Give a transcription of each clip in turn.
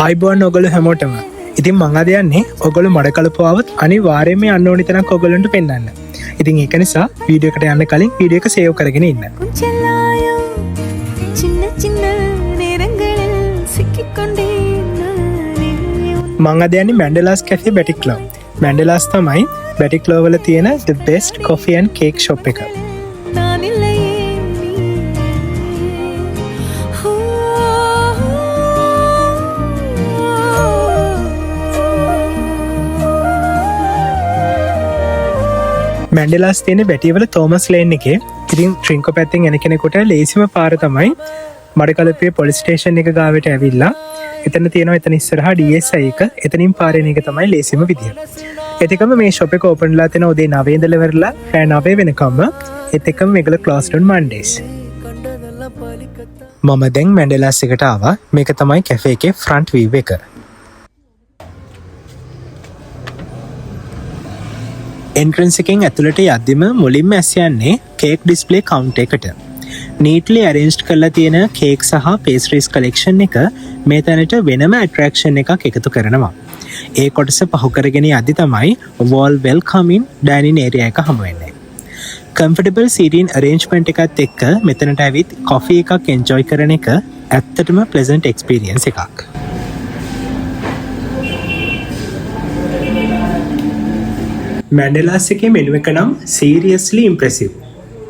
අයිබෝන් ඔගොල්ලෝ හැමෝටම. ඉතින් මං අද යන්නේ ඔගොල්ලෝ මඩකලපුවාවත් අනිවාර්යයෙන්ම යන්න ඕනි තරම් ඔයගොල්ලන්ට පෙන්නන්න. ඉතින් ඒක නිසා වීඩියෝ එකට යන්න කලින් වීඩියෝ එක සේව් කරගෙන ඉන්න. මං අද යන්නේ මැන්ඩෙලාස් කැෆේ බැටික් ක්ලබ්. මැන්ඩෙලාස් තමයි බැටික් ක්ලබ් වල තියෙන the best coffee and cake shop එක. මැන්ඩෙලාස් තියෙන බැටිවල තෝමස් ලේන් එකේ. ඉතින් ට්‍රින්කෝ පැත්තෙන් එන කෙනෙකුට ලේසිම පාර තමයි මඩකලපුවේ පොලිස් ස්ටේෂන් එක ගාවට ඇවිල්ලා එතන තියෙනවා එතන ඉස්සරහා DSI එක. එතනින් පාරේන එක තමයි ලේසිම විදිය. එතකම මේ ෂොප් එක ඕපන් වෙලා තියෙන උදේ 9 ඉඳලා වෙරලා රෑ 9 වෙනකම්ම. එතකම මේගොල්ලෝ closed on Mondays. මම දැන් මැන්ඩෙලාස් එකට ආවා. මේක තමයි කැෆේ එකේ ෆ්‍රන්ට් view එක. එන්ට්‍රන්ස් එකෙන් ඇතුළට යද්දිම මුලින්ම ඇස් යන්නේ කේක් ඩිස්ප්ලේ කවුන්ටර් එකට. නීට්ලි ඇරේන්ජ් කරලා තියෙන කේක් සහ පේස්ට්‍රීස් කලෙක්ෂන් එක මේ තැනට වෙනම ඇට්‍රැක්ෂන් එකක් එකතු කරනවා. ඒ කොටස පහු කරගෙන යද්දි තමයි වෝල් වෙල්කමින් ඩයිනින් ඒරියා එක හමු වෙන්නේ. කම්ෆර්ටබල් සීටින් අරේන්ජ්මන්ට් එකත් එක්ක මෙතනට ඇවිත් කොෆි එකක් එන්ජොයි කරන එක ඇත්තටම ප්ලෙසන්ට් එක්ස්පීරියන්ස් එකක්. මැන්ඩෙලාස් එකේ මෙනු එක නම් සීරියස්ලි ඉම්ප්‍රෙසිව්.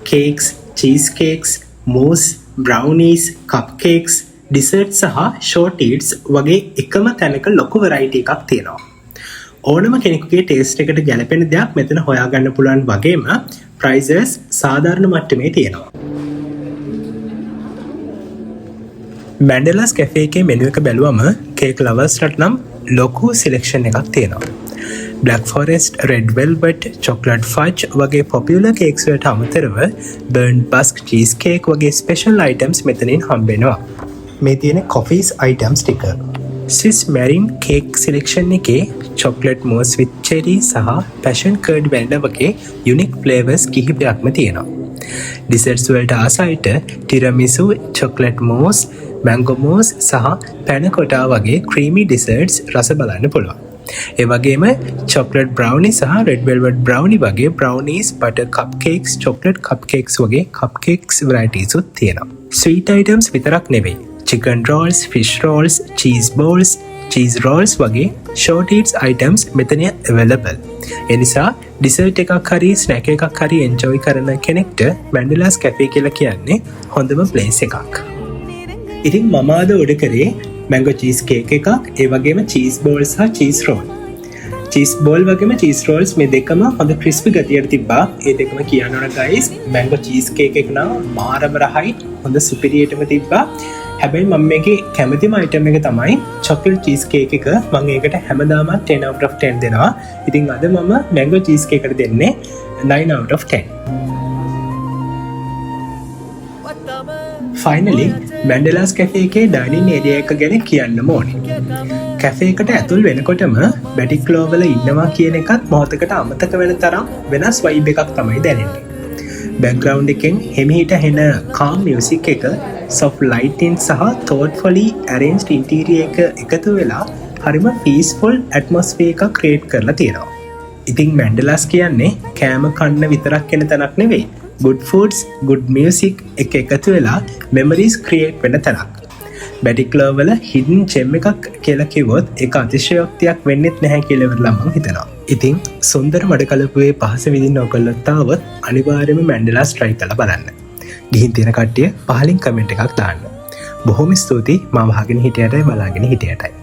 කේක්ස්, චීස් කේක්ස්, මූස්, බ්‍රවුනීස්, කප් කේක්ස්, ඩිසර්ට් සහ ෂෝට් ඊට්ස් වගේ එකම තැනක ලොකු වෙරයිටි එකක් තියෙනවා. ඕනම කෙනෙකුගේ ටේස්ට් එකට ගැලපෙන දෙයක් මෙතන හොයාගන්න පුළුවන් වගේම ප්‍රයිසස් සාධාරණ මට්ටමේ තියෙනවා. මැන්ඩෙලාස් කැෆේ එකේ මෙනු එක බැලුවම කේක් ලවර්ස්ලට නම් ලොකු සිලෙක්ෂන් එකක් තියෙනවා. Black Forest, Red Velvet, Chocolate Fudge වගේ popular cakes වලට අමතරව burnt busk cheesecake වගේ special items මෙතනින් හම්බෙනවා. මේ තියෙන coffees items ටික. Swiss Marine cake selection එකේ chocolate mousse with cherry සහ passion curd vanilla වගේ unique flavors කිහිපයක්ම තියෙනවා. Desserts වලට ආසයිට tiramisu, chocolate mousse, mango mousse සහ panna cotta වගේ creamy desserts රස බලන්න පුළුවන්. ඒ වගේම chocolate brownie සහ red velvet brownie වගේ brownies, butter cupcakes, chocolate cupcakes වගේ cupcakes varieties උත් තියෙනවා. Sweet items විතරක් නෙවෙයි. chicken rolls, fish rolls, cheese balls, cheese rolls වගේ short eats items මෙතන available. ඒ නිසා dessert එකක් හරි snack එකක් හරි enjoy කරන කෙනෙක්ට මැන්ඩෙලාස් කැෆේ කියලා කියන්නේ හොඳම place එකක්. ඉතින් මම අද order කරේ මැංගෝ චීස් කේක් එකක්, ඒ වගේම චීස් බෝල් සහ චීස් රෝල්. චීස් බෝල් වගේම චීස් රෝල්ස් මේ දෙකම හොඳ ක්‍රිස්පි ගතියට තිබ්බා. ඒ දෙකම කියන්න ඕන ගයිස්, මැංගෝ චීස් කේක් එක නම් මාරම රහයි, හොඳ සුපිරියටම තිබ්බා. හැබැයි මම මේකේ කැමතිම අයිටම් එක තමයි චොකලට් චීස් කේක් එක. මම ඒකට හැමදාම 10 out of 10 දෙනවා. ඉතින් අද මම මැංගෝ චීස් කේක් එකට දෙන්නේ 9 out of 10. ෆයිනලි මැන්ඩෙලාස් කැෆේ එකේ ඩයිනින් ඒරියා එක ගැන කියන්නම ඕනේ. කැෆේ එකට ඇතුල් වෙනකොටම බැටික් ක්ලබ් වල ඉන්නවා කියන එකත් මොහොතකට අමතක වෙන තරම් වෙනස් වයිබ් එකක් තමයි දැනෙන්නේ. බෑග්ග්‍රවුන්ඩ් එකෙන් හිමීට හෙන කාම් මියුසික් එක, soft lighting සහ thoughtfully arranged interior එක එකතු වෙලා හරිම peaceful atmosphere එකක් create කරලා තියෙනවා. ඉතින් මැන්ඩෙලාස් කියන්නේ කෑම කන්න විතරක් වෙන තැනක් නෙවෙයි. good foods, good music එක එකතු වෙලා memories create වෙන තැනක්. බැටික් ක්ලබ් වල hidden gem එකක් කියලා කිව්වොත් ඒක අතිශයෝක්තියක් වෙන්නෙත් නැහැ කියලා ඉවරලා මම හිතනවා. ඉතින් සුන්දර මඩකලපුවේ පහස විඳින්න ඔයගොල්ලොත් ආවොත් අනිවාර්යයෙන්ම මැන්ඩෙලාස් try කරලා බලන්න. ගිහින් තියෙන කට්ටිය පහලින් කමෙන්ට් එකක් දාන්න. බොහොම ස්තුතියි මාව අහගෙන හිටියටයි බලාගෙන හිටියටයි.